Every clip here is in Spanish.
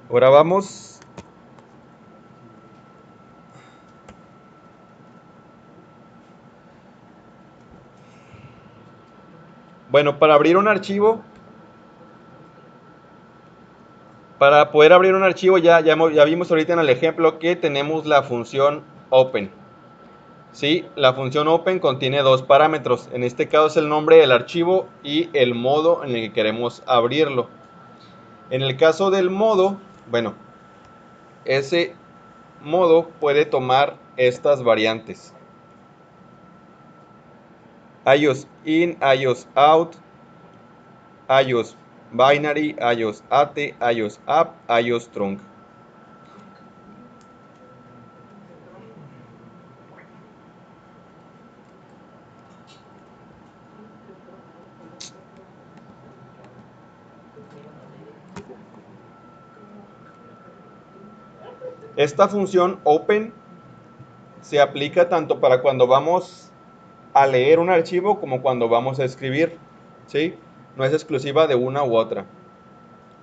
Ahora vamos. Bueno, para abrir un archivo, para poder abrir un archivo ya vimos ahorita en el ejemplo que tenemos la función open. Sí, la función open contiene dos parámetros. En este caso es el nombre del archivo y el modo en el que queremos abrirlo. En el caso del modo, bueno, ese modo puede tomar estas variantes: IOS in, IOS out, IOS binary, IOS AT, IOS app, IOS trunk. Esta función open se aplica tanto para cuando vamos a leer un archivo como cuando vamos a escribir, ¿sí? No es exclusiva de una u otra.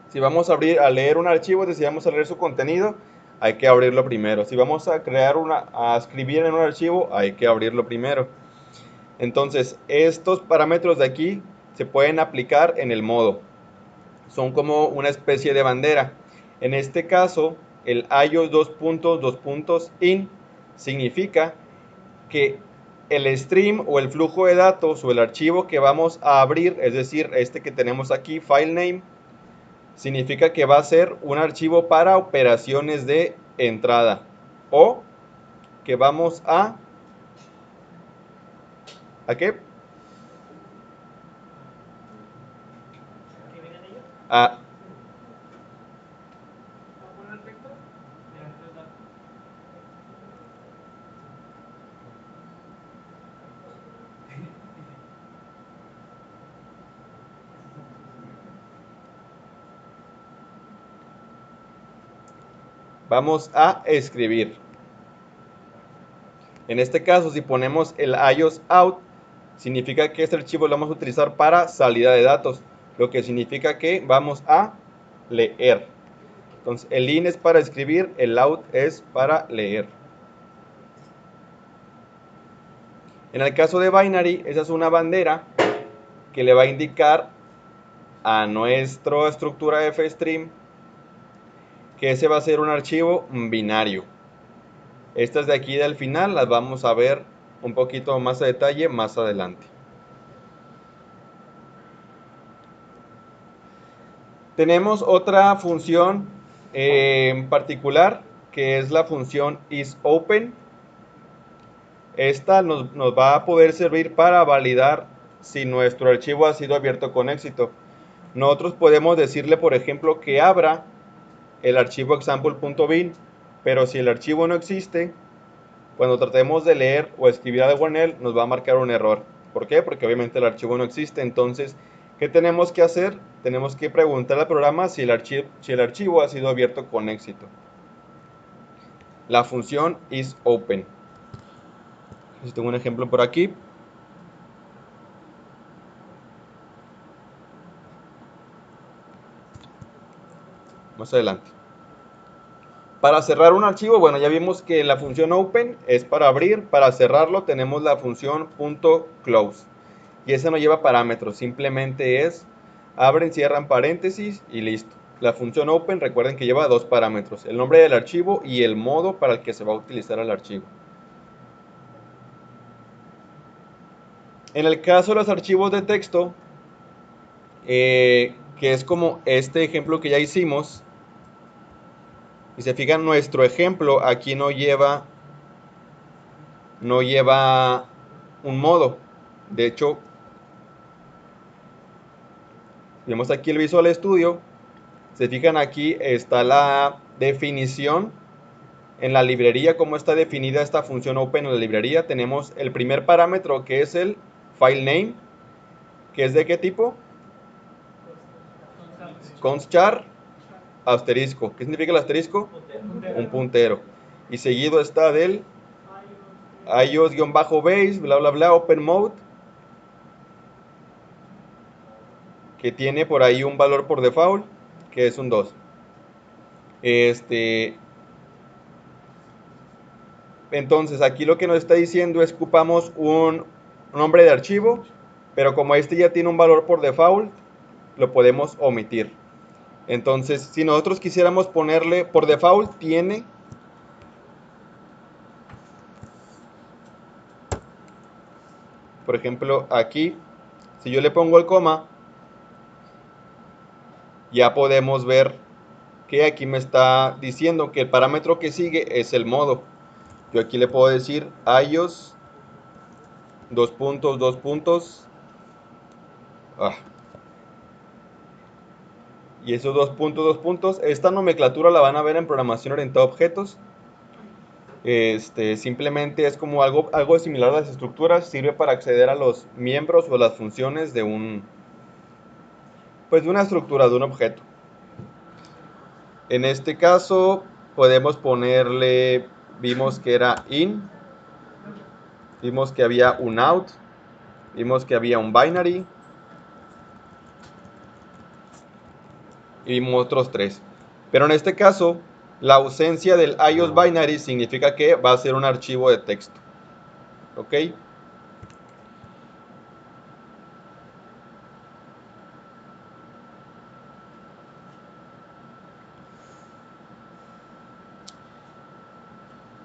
Si vamos a leer un archivo, si vamos a leer su contenido, hay que abrirlo primero. Si vamos a a escribir en un archivo, hay que abrirlo primero. Entonces, estos parámetros de aquí se pueden aplicar en el modo. Son como una especie de bandera. En este caso, el IOS in significa que el stream o el flujo de datos o el archivo que vamos a abrir, es decir, este que tenemos aquí, file name, significa que va a ser un archivo para operaciones de entrada, o que vamos ¿a qué? A, vamos a escribir. En este caso, si ponemos el IOS out, significa que este archivo lo vamos a utilizar para salida de datos, lo que significa que vamos a leer. Entonces, el in es para escribir, el out es para leer. En el caso de binary, esa es una bandera que le va a indicar a nuestra estructura fstream que ese va a ser un archivo binario. Estas de aquí del final las vamos a ver un poquito más a detalle más adelante. Tenemos otra función en particular, que es la función isOpen. Esta nos va a poder servir para validar si nuestro archivo ha sido abierto con éxito. Nosotros podemos decirle, por ejemplo, que abra el archivo example.bin, pero si el archivo no existe, cuando tratemos de leer o escribir algo en él, nos va a marcar un error. ¿Por qué? Porque obviamente el archivo no existe. Entonces, ¿qué tenemos que hacer? Tenemos que preguntar al programa si el archivo ha sido abierto con éxito. La función isOpen. Si tengo un ejemplo por aquí. Más adelante. Para cerrar un archivo, bueno, ya vimos que la función open es para abrir. Para cerrarlo tenemos la función .close. Y esa no lleva parámetros, simplemente es abren, cierran paréntesis y listo. La función open, recuerden que lleva dos parámetros: el nombre del archivo y el modo para el que se va a utilizar el archivo. En el caso de los archivos de texto, que es como este ejemplo que ya hicimos, y se fijan, nuestro ejemplo aquí no lleva un modo. De hecho, vemos aquí el Visual Studio. Se fijan, aquí está la definición en la librería. ¿Cómo está definida esta función open en la librería? Tenemos el primer parámetro, que es el file name, que es de qué tipo, constchar asterisco. ¿Qué significa el asterisco? Un puntero. Y seguido está del iOS-base, bla bla bla, open mode, que tiene por ahí un valor por default, que es un 2. Entonces, aquí lo que nos está diciendo es que ocupamos un nombre de archivo, pero como este ya tiene un valor por default, lo podemos omitir. Entonces, si nosotros quisiéramos ponerle, por default tiene, por ejemplo, aquí, si yo le pongo el coma, ya podemos ver que aquí me está diciendo que el parámetro que sigue es el modo. Yo aquí le puedo decir iOS, dos puntos, dos puntos. Y esos dos puntos, esta nomenclatura la van a ver en programación orientada a objetos. Simplemente es como algo similar a las estructuras, sirve para acceder a los miembros o las funciones de pues de una estructura, de un objeto. En este caso podemos ponerle, vimos que era in, vimos que había un out, vimos que había un binary y vimos otros tres. Pero en este caso, la ausencia del iOS binary significa que va a ser un archivo de texto. ¿Ok?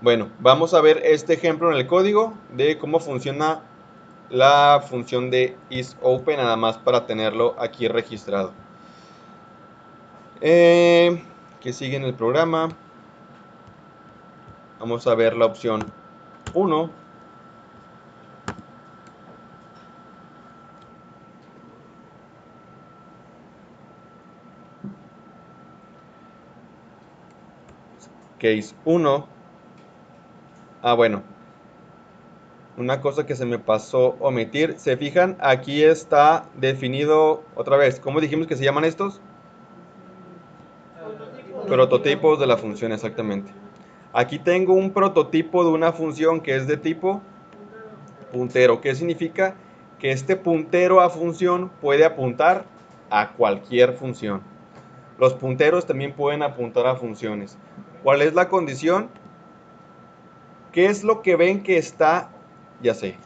Bueno, vamos a ver este ejemplo en el código de cómo funciona la función de isOpen, nada más para tenerlo aquí registrado. ¿Qué sigue en el programa? Vamos a ver la opción 1. Case 1. Bueno. Una cosa que se me pasó omitir. ¿Se fijan? Aquí está definido otra vez. ¿Cómo dijimos que se llaman estos? Prototipos de la función, exactamente. Aquí tengo un prototipo de una función que es de tipo puntero. ¿Qué significa? Que este puntero a función puede apuntar a cualquier función. Los punteros también pueden apuntar a funciones. ¿Cuál es la condición? ¿Qué es lo que ven que está? Ya sé.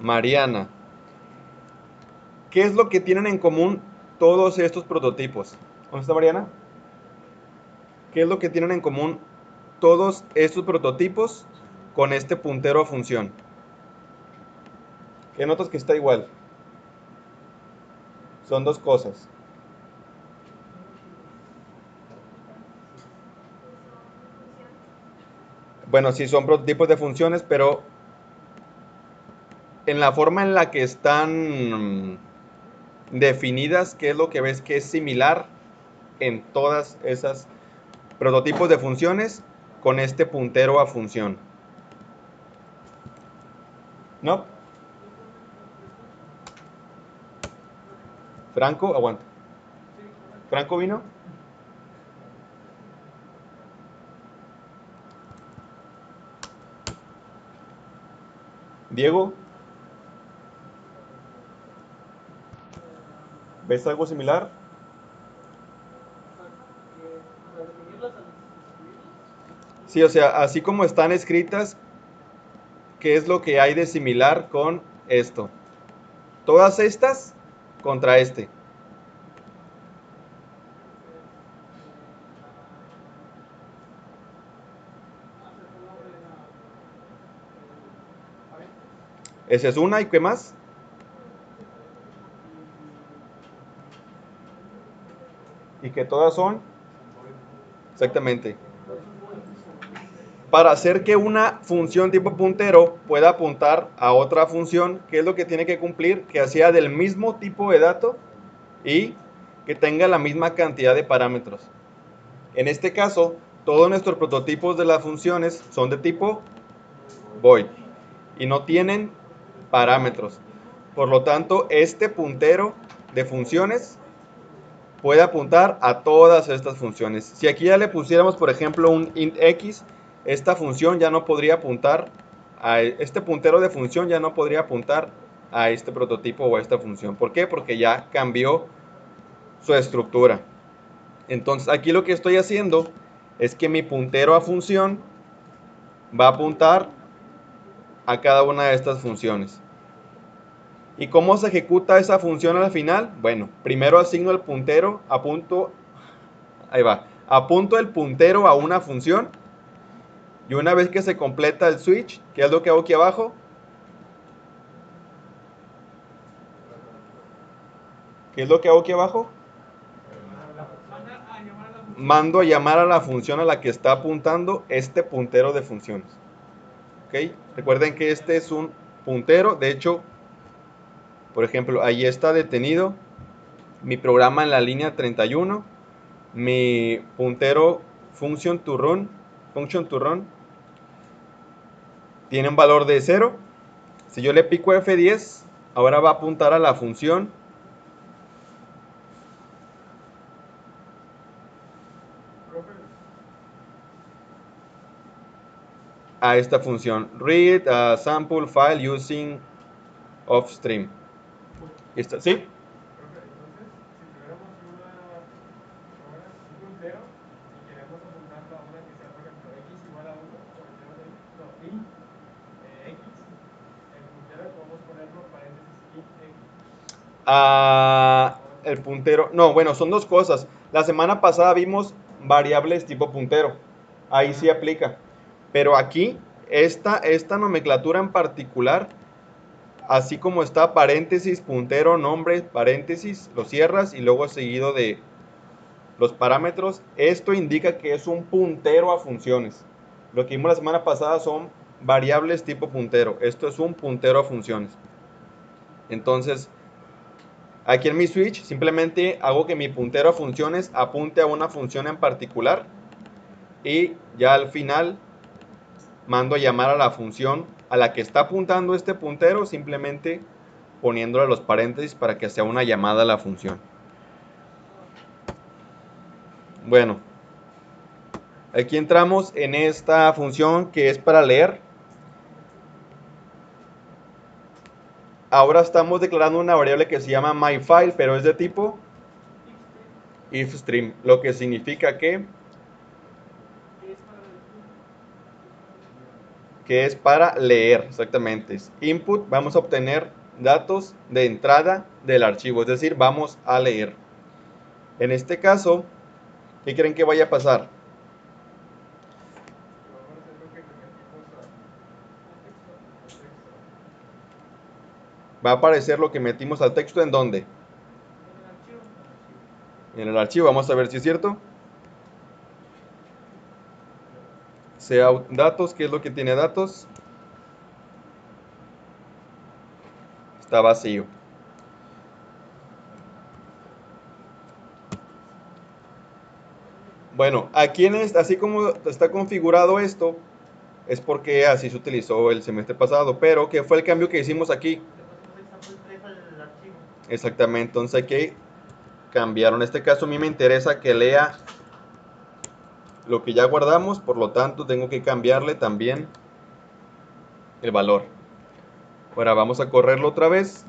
Mariana. ¿Qué es lo que tienen en común todos estos prototipos? ¿Dónde está Mariana? ¿Qué es lo que tienen en común todos estos prototipos con este puntero a función? ¿Qué notas que está igual? Son dos cosas. Bueno, sí, son prototipos de funciones, pero en la forma en la que están definidas, ¿qué es lo que ves que es similar en todas esas prototipos de funciones con este puntero a función? ¿No? Franco, aguanta. ¿Franco vino? ¿Diego? ¿Ves algo similar? Sí, o sea, así como están escritas, ¿qué es lo que hay de similar con esto? Todas estas contra este. Esa es una, ¿y qué más? Y que todas son exactamente. Para hacer que una función tipo puntero pueda apuntar a otra función, ¿qué es lo que tiene que cumplir? Que sea del mismo tipo de dato y que tenga la misma cantidad de parámetros. En este caso, todos nuestros prototipos de las funciones son de tipo void y no tienen parámetros. Por lo tanto, este puntero de funciones puede apuntar a todas estas funciones. Si aquí ya le pusiéramos, por ejemplo, un int x, esta función ya no podría apuntar a este puntero de función, ya no podría apuntar a este prototipo o a esta función. ¿Por qué? Porque ya cambió su estructura. Entonces aquí lo que estoy haciendo es que mi puntero a función va a apuntar a cada una de estas funciones. ¿Y cómo se ejecuta esa función al final? Bueno, primero asigno el puntero, ahí va, apunto el puntero a una función y una vez que se completa el switch, ¿qué es lo que hago aquí abajo? ¿Qué es lo que hago aquí abajo? Mando a llamar a la función a la que está apuntando este puntero de funciones. ¿Ok? Recuerden que este es un puntero, de hecho, por ejemplo, ahí está detenido mi programa en la línea 31, mi puntero function to run tiene un valor de 0. Si yo le pico F10, ahora va a apuntar a la función a esta función read a sample file using offstream. ¿Sí? El puntero, no, bueno, son dos cosas. La semana pasada vimos variables tipo puntero, ahí sí aplica, pero aquí esta nomenclatura en particular, así como está paréntesis, puntero, nombre, paréntesis, lo cierras y luego seguido de los parámetros, esto indica que es un puntero a funciones. Lo que vimos la semana pasada son variables tipo puntero, esto es un puntero a funciones. Entonces, aquí en mi switch simplemente hago que mi puntero a funciones apunte a una función en particular y ya al final mando a llamar a la función a la que está apuntando este puntero, simplemente poniéndole los paréntesis para que sea una llamada a la función. Bueno, aquí entramos en esta función que es para leer. Ahora estamos declarando una variable que se llama myFile, pero es de tipo ifstream, lo que significa que es para leer, exactamente. Input, vamos a obtener datos de entrada del archivo, es decir, vamos a leer. En este caso, ¿qué creen que vaya a pasar? Va a aparecer lo que metimos al texto, ¿en dónde? En el archivo, vamos a ver si es cierto. Sea datos, ¿qué es lo que tiene datos? Está vacío. Bueno, aquí así como está configurado esto, es porque así se utilizó el semestre pasado, pero ¿qué fue el cambio que hicimos aquí? Exactamente, entonces hay que cambiar. En este caso a mí me interesa que lea lo que ya guardamos, por lo tanto tengo que cambiarle también el valor. Ahora vamos a correrlo otra vez.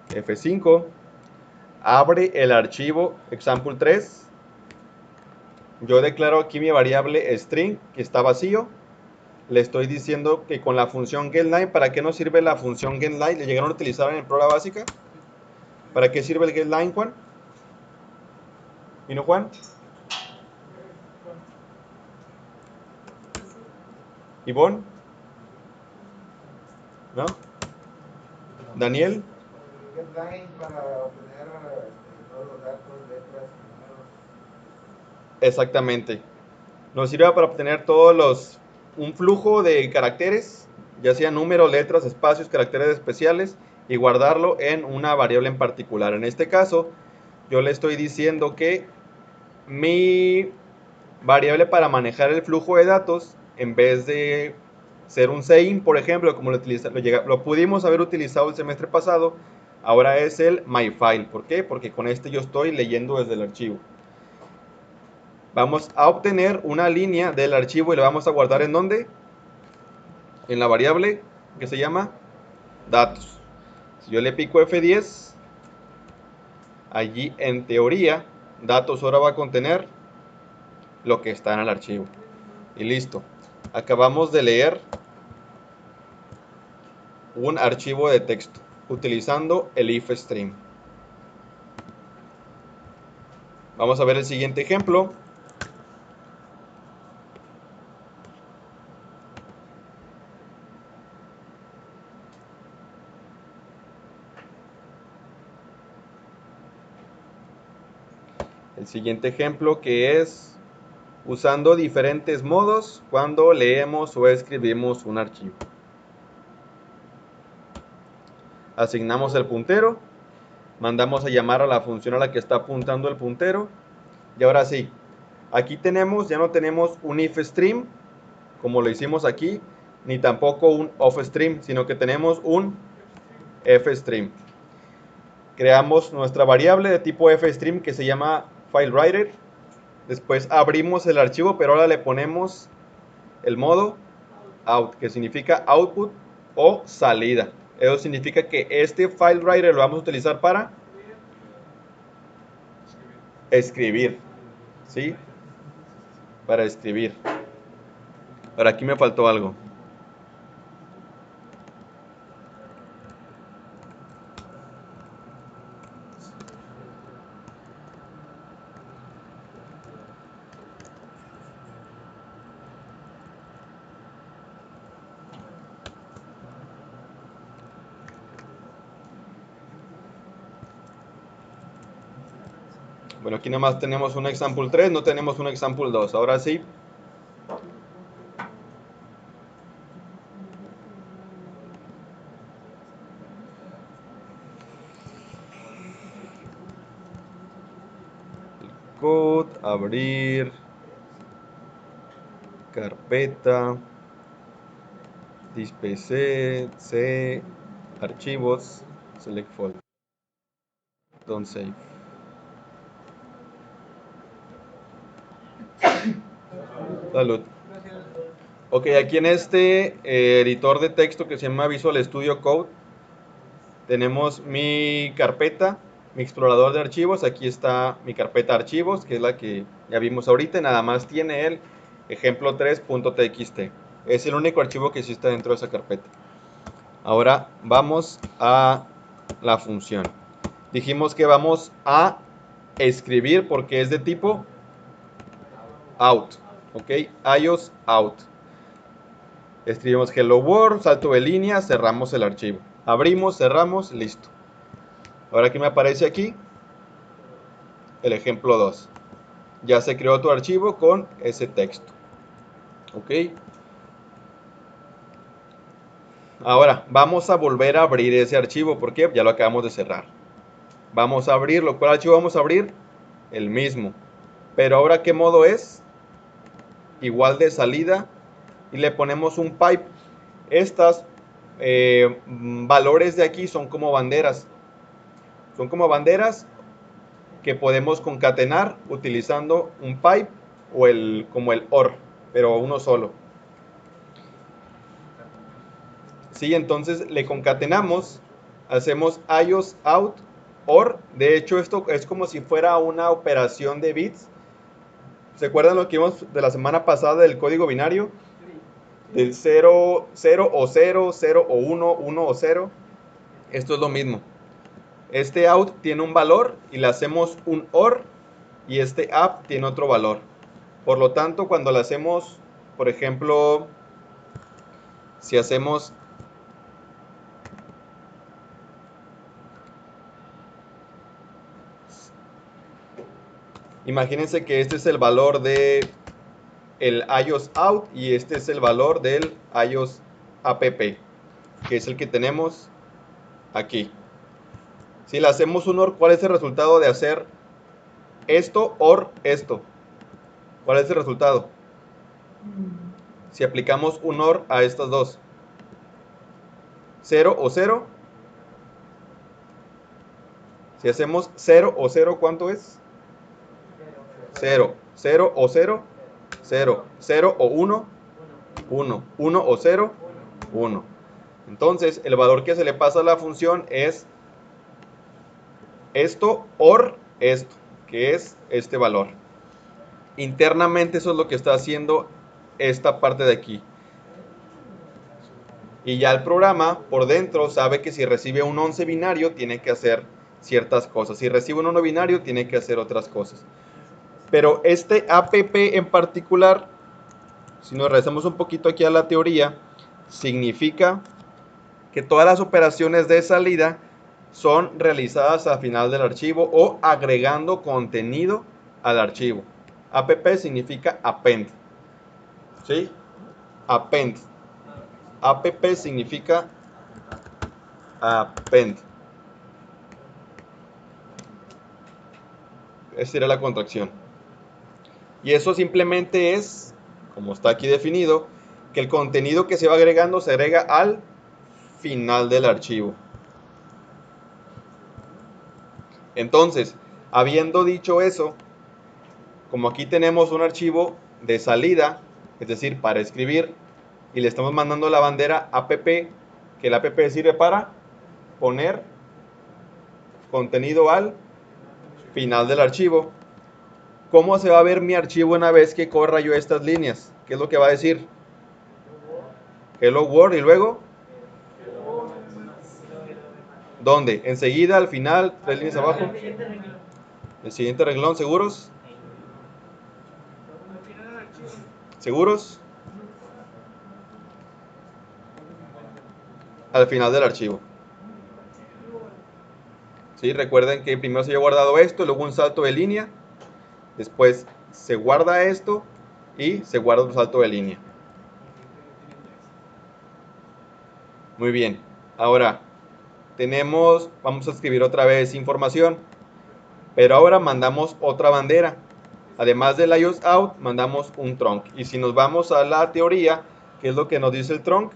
F5, abre el archivo example3. Yo declaro aquí mi variable string que está vacío. Le estoy diciendo que con la función getLine, ¿para qué nos sirve la función getLine? ¿Le llegaron a utilizar en el programa básica? ¿Para qué sirve el getLine, Juan? ¿Vino Juan? ¿Ivonne? ¿No? ¿Daniel? GetLine para obtener todos los datos, letras y números. Exactamente. Nos sirve para obtener un flujo de caracteres, ya sea números, letras, espacios, caracteres especiales, y guardarlo en una variable en particular. En este caso, yo le estoy diciendo que mi variable para manejar el flujo de datos, en vez de ser un sein, por ejemplo, como lo pudimos haber utilizado el semestre pasado, ahora es el myFile. ¿Por qué? Porque con este yo estoy leyendo desde el archivo. Vamos a obtener una línea del archivo y la vamos a guardar ¿en dónde? En la variable que se llama datos. Si yo le pico F10, allí en teoría datos ahora va a contener lo que está en el archivo. Y listo. Acabamos de leer un archivo de texto utilizando el ifstream. Vamos a ver el siguiente ejemplo. El siguiente ejemplo que es usando diferentes modos cuando leemos o escribimos un archivo. Asignamos el puntero, mandamos a llamar a la función a la que está apuntando el puntero. Y ahora sí, aquí ya no tenemos un ifstream como lo hicimos aquí, ni tampoco un offstream, sino que tenemos un fstream. Creamos nuestra variable de tipo fstream que se llama FileWriter. Después abrimos el archivo, pero ahora le ponemos el modo out, que significa output o salida. Eso significa que este FileWriter lo vamos a utilizar para escribir, ¿sí? Para escribir. Ahora aquí me faltó algo. Bueno, aquí nada más tenemos un example 3, no tenemos un example 2. Ahora sí. Code, abrir, carpeta, display C, archivos, select folder, don't save. Salud. Ok, aquí en este editor de texto que se llama Visual Studio Code, tenemos mi carpeta, mi explorador de archivos. Aquí está mi carpeta archivos, que es la que ya vimos ahorita. Nada más tiene el ejemplo 3.txt. Es el único archivo que existe dentro de esa carpeta. Ahora vamos a la función. Dijimos que vamos a escribir porque es de tipo out. Ok, iOS out. Escribimos hello world, salto de línea, cerramos el archivo. Abrimos, cerramos, listo. Ahora que me aparece aquí el ejemplo 2. Ya se creó tu archivo con ese texto. Ok. Ahora vamos a volver a abrir ese archivo porque ya lo acabamos de cerrar. Vamos a abrirlo. ¿Cuál archivo vamos a abrir? El mismo. Pero ahora, ¿qué modo es? Igual de salida. Y le ponemos un pipe. Estas valores de aquí son como banderas. Son como banderas que podemos concatenar utilizando un pipe o como el OR, pero uno solo. Sí, entonces le concatenamos, hacemos iOS out OR. De hecho, esto es como si fuera una operación de bits. ¿Se acuerdan lo que vimos de la semana pasada del código binario? Del 0, 0 o 0, 0 o 1, 1 o 0. Esto es lo mismo. Este out tiene un valor y le hacemos un OR y este up tiene otro valor. Por lo tanto, cuando le hacemos, por ejemplo, si hacemos imagínense que este es el valor de el iOS out y este es el valor del iOS app, que es el que tenemos aquí. Si le hacemos un OR, ¿cuál es el resultado de hacer esto OR esto? ¿Cuál es el resultado? Si aplicamos un OR a estas dos. 0 o 0. Si hacemos 0 o 0, ¿cuánto es? 0. 0 o 0, 0, 0 o 1, 1, 1 o 0, 1. Entonces, el valor que se le pasa a la función es esto or esto, que es este valor. Internamente eso es lo que está haciendo esta parte de aquí. Y ya el programa por dentro sabe que si recibe un 11 binario tiene que hacer ciertas cosas. Si recibe un 1 binario tiene que hacer otras cosas. Pero este app en particular, si nos regresamos un poquito aquí a la teoría, significa que todas las operaciones de salida son realizadas al final del archivo o agregando contenido al archivo. App significa append. ¿Sí? Append. App significa append. Esa sería la contracción. Y eso simplemente es, como está aquí definido, que el contenido que se va agregando se agrega al final del archivo. Entonces, habiendo dicho eso, como aquí tenemos un archivo de salida, es decir, para escribir, y le estamos mandando la bandera app, que el app sirve para poner contenido al final del archivo. ¿Cómo se va a ver mi archivo una vez que corra yo estas líneas? ¿Qué es lo que va a decir? Hello World y luego ¿dónde? Enseguida, al final, 3 líneas abajo. El siguiente renglón, ¿seguros? ¿Seguros? Al final del archivo. ¿Sí? Recuerden que primero se había guardado esto, luego un salto de línea, después se guarda esto y se guarda un salto de línea. Muy bien. Ahora vamos a escribir otra vez información, pero ahora mandamos otra bandera. Además del IOS out, mandamos un trunc. Y si nos vamos a la teoría, ¿qué es lo que nos dice el trunc?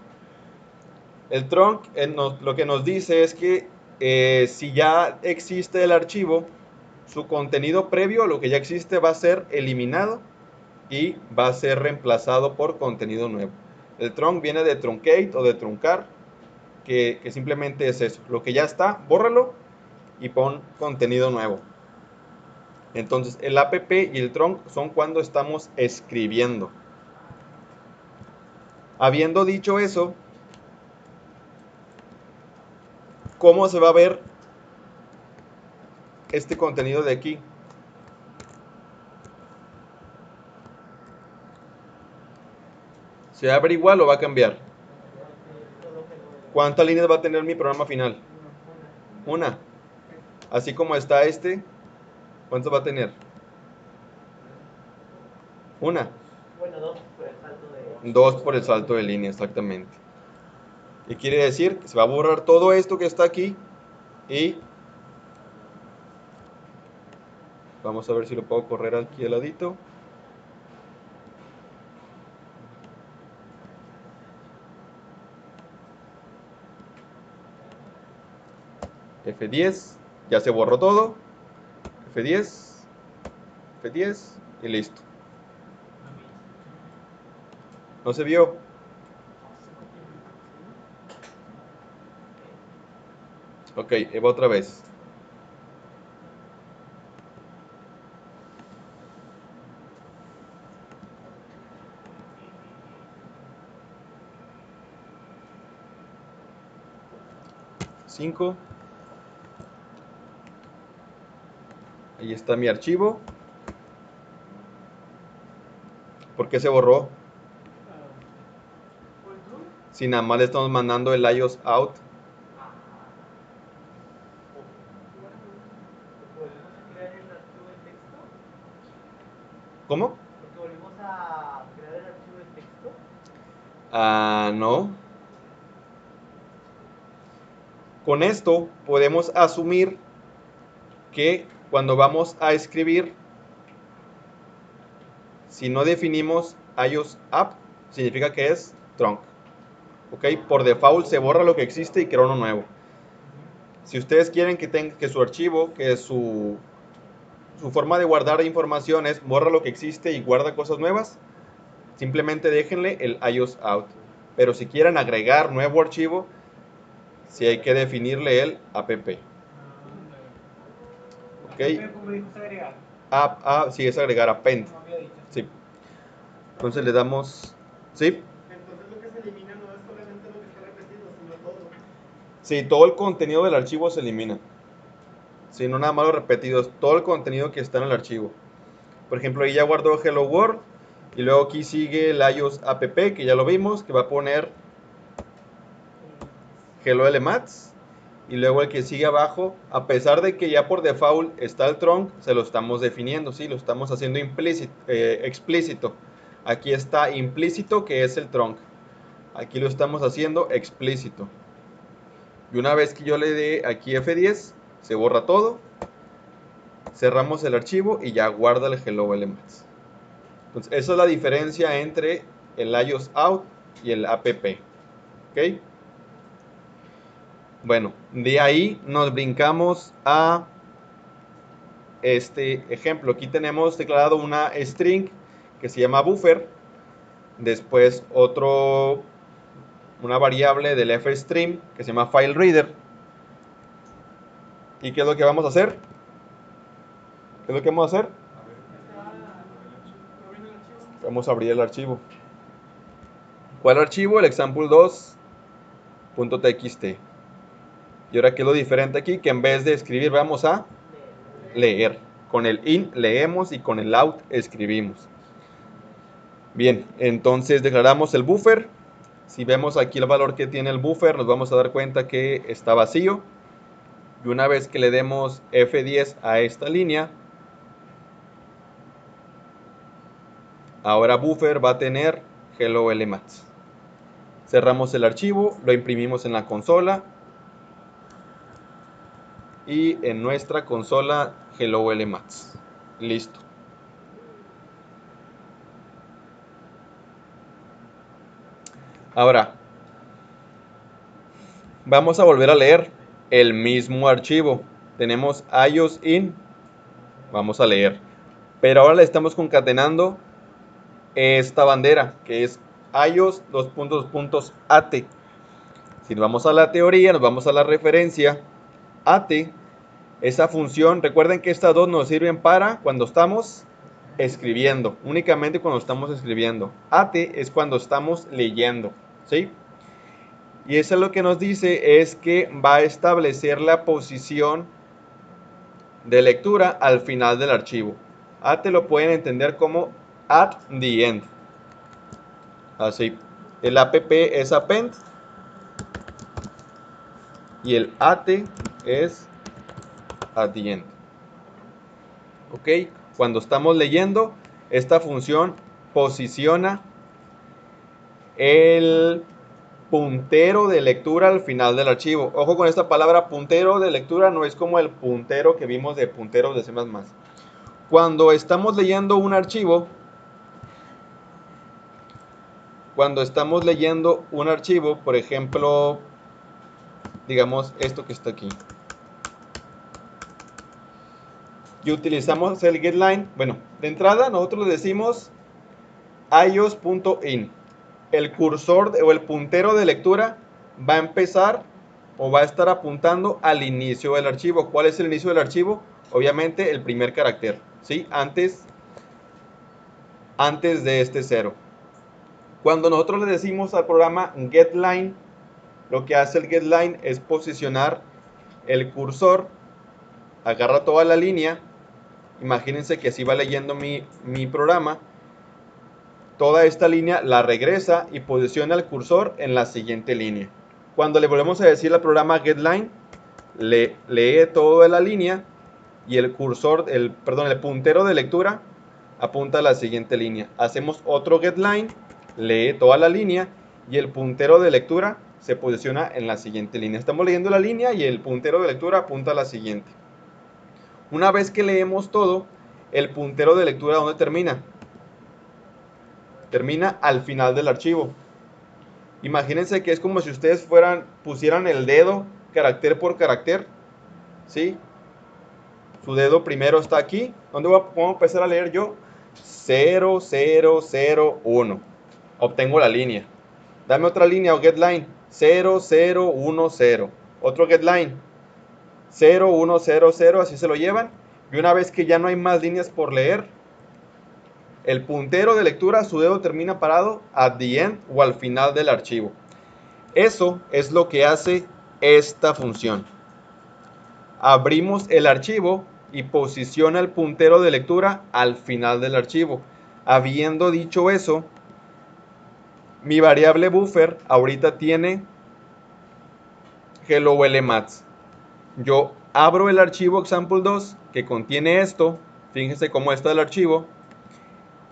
El trunc lo que nos dice es que si ya existe el archivo, su contenido previo a lo que ya existe va a ser eliminado y va a ser reemplazado por contenido nuevo. El trunc viene de truncate o de truncar, que simplemente es eso. Lo que ya está, bórralo y pon contenido nuevo. Entonces, el app y el trunc son cuando estamos escribiendo. Habiendo dicho eso, ¿cómo se va a ver este contenido de aquí? ¿Se va a ver igual o va a cambiar? ¿Cuántas líneas va a tener mi programa final? Una. Así como está este, ¿cuántas va a tener? Una. Bueno, dos por el salto de... Dos por el salto de línea, exactamente. Y quiere decir que se va a borrar todo esto que está aquí y vamos a ver si lo puedo correr aquí al ladito. F10, ya se borró todo. F10, F10 y listo. ¿No se vio? Ok, va otra vez. Cinco. Ahí está mi archivo. ¿Por qué se borró? Si nada más le estamos mandando el IOS out. ¿Volvemos a crear el archivo de texto? ¿Cómo? ¿Porque volvimos a crear el archivo de texto? No. Con esto podemos asumir que cuando vamos a escribir, si no definimos IOS app, significa que es trunc. Ok, por default se borra lo que existe y crea uno nuevo. Si ustedes quieren que su archivo, que su su forma de guardar información es borra lo que existe y guarda cosas nuevas, simplemente déjenle el iOS out. Pero si quieren agregar nuevo archivo, sí hay que definirle el app. ¿Ok? ¿Cómo dijo usted agregar? Sí, es agregar append. Como había dicho. Sí. Entonces le damos, ¿sí? Entonces lo que se elimina no es solamente lo que está repetido, sino todo. Sí, todo el contenido del archivo se elimina. Sí, no nada más los repetidos, todo el contenido que está en el archivo. Por ejemplo, ahí ya guardó Hello World. Y luego aquí sigue el iOS app, que ya lo vimos, que va a poner Hello LMATS. Y luego el que sigue abajo, a pesar de que ya por default está el trunk, se lo estamos definiendo, ¿sí? Lo estamos haciendo explícito. Aquí está implícito, que es el trunk. Aquí lo estamos haciendo explícito. Y una vez que yo le dé aquí F10, se borra todo. Cerramos el archivo y ya guarda el Hello LMATS. Entonces, esa es la diferencia entre el iOS out y el app. ¿Ok? Bueno, de ahí nos brincamos a este ejemplo. Aquí tenemos declarado una string que se llama buffer. Después una variable del fstream que se llama fileReader. ¿Y qué es lo que vamos a hacer? ¿Qué es lo que vamos a hacer? Vamos a abrir el archivo. ¿Cuál archivo? El example2.txt. Y ahora, ¿qué es lo diferente aquí? Que en vez de escribir vamos a leer. Con el in leemos y con el out escribimos. Bien, entonces declaramos el buffer. Si vemos aquí el valor que tiene el buffer, nos vamos a dar cuenta que está vacío. Y una vez que le demos F10 a esta línea, ahora buffer va a tener Hello LMATS. Cerramos el archivo, lo imprimimos en la consola. Y en nuestra consola Hello LMATS. Listo. Ahora, vamos a volver a leer el mismo archivo. Tenemos iOS in. Vamos a leer. Pero ahora le estamos concatenando esta bandera, que es iOS _@. Si nos vamos a la teoría, nos vamos a la referencia. at, esa función, recuerden que estas dos nos sirven para cuando estamos escribiendo, únicamente cuando estamos escribiendo. at es cuando estamos leyendo, ¿sí? Y eso lo que nos dice es que va a establecer la posición de lectura al final del archivo. At lo pueden entender como at the end. Así. El app es append y el at es at the end. Ok. Cuando estamos leyendo, esta función posiciona el puntero de lectura al final del archivo. Ojo con esta palabra, puntero de lectura no es como el puntero que vimos de punteros de C++. Cuando estamos leyendo un archivo, por ejemplo, digamos esto que está aquí, y utilizamos el getLine, bueno, de entrada nosotros le decimos ios.in. El cursor o el puntero de lectura va a empezar o va a estar apuntando al inicio del archivo. ¿Cuál es el inicio del archivo? Obviamente el primer carácter, ¿sí? Antes de este 0. Cuando nosotros le decimos al programa getLine, lo que hace el getLine es posicionar el cursor, agarra toda la línea. Imagínense que así va leyendo mi programa. Toda esta línea la regresa y posiciona el cursor en la siguiente línea. Cuando le volvemos a decir al programa getLine, lee toda la línea y el cursor, el puntero de lectura apunta a la siguiente línea. Hacemos otro getLine, lee toda la línea y el puntero de lectura se posiciona en la siguiente línea. Estamos leyendo la línea y el puntero de lectura apunta a la siguiente. Una vez que leemos todo, el puntero de lectura, ¿dónde termina? Termina al final del archivo. Imagínense que es como si ustedes pusieran el dedo carácter por carácter, ¿sí? Su dedo primero está aquí. ¿Dónde puedo empezar a leer yo? 0, 0, 0, 1. Obtengo la línea. Dame otra línea o getLine. 0, 0, 1, 0. Otro getLine. 0, 1, 0, 0. Así se lo llevan. Y una vez que ya no hay más líneas por leer, el puntero de lectura, su dedo termina parado at the end o al final del archivo. Eso es lo que hace esta función. Abrimos el archivo y posiciona el puntero de lectura al final del archivo. Habiendo dicho eso, mi variable buffer ahorita tiene hello lmaths. Yo abro el archivo example2 que contiene esto. Fíjense cómo está el archivo.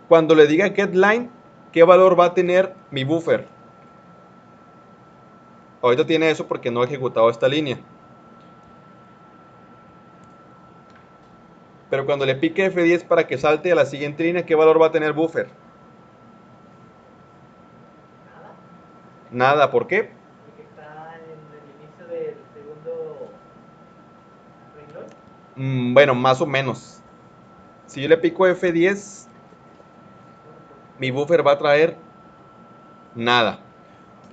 Cuando le diga getLine, ¿qué valor va a tener mi buffer? Ahorita tiene eso porque no he ejecutado esta línea. Pero cuando le pique F10 para que salte a la siguiente línea, ¿qué valor va a tener buffer? Nada, ¿por qué? Porque está en el inicio del segundo renglón. Bueno, más o menos. Si yo le pico F10, mi buffer va a traer nada.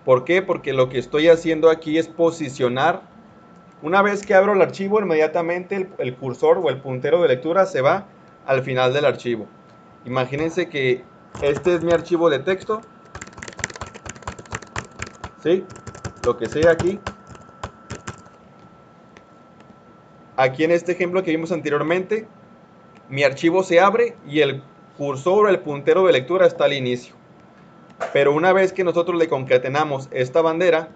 ¿Por qué? Porque lo que estoy haciendo aquí es posicionar. Una vez que abro el archivo, inmediatamente el cursor o el puntero de lectura se va al final del archivo. Imagínense que este es mi archivo de texto. ¿Sí? Lo que sea aquí. Aquí en este ejemplo que vimos anteriormente, mi archivo se abre y el cursor o el puntero de lectura está al inicio. Pero una vez que nosotros le concatenamos esta bandera,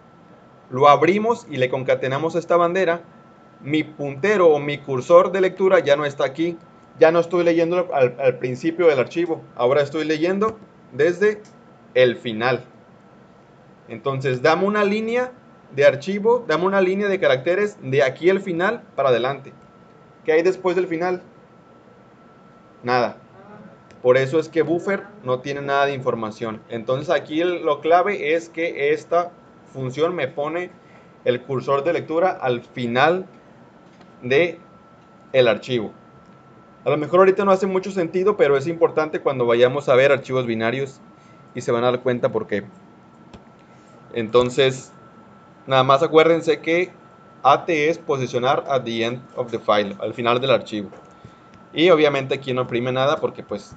lo abrimos y le concatenamos esta bandera, mi puntero o mi cursor de lectura ya no está aquí. Ya no estoy leyendo al principio del archivo. Ahora estoy leyendo desde el final. Entonces, dame una línea de archivo, dame una línea de caracteres de aquí al final para adelante. ¿Qué hay después del final? Nada. Por eso es que buffer no tiene nada de información. Entonces aquí lo clave es que esta función me pone el cursor de lectura al final de el archivo. A lo mejor ahorita no hace mucho sentido, pero es importante cuando vayamos a ver archivos binarios y se van a dar cuenta por qué. Entonces, nada más acuérdense que at es posicionar at the end of the file, al final del archivo. Y obviamente aquí no imprime nada porque pues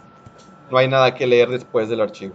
no hay nada que leer después del archivo.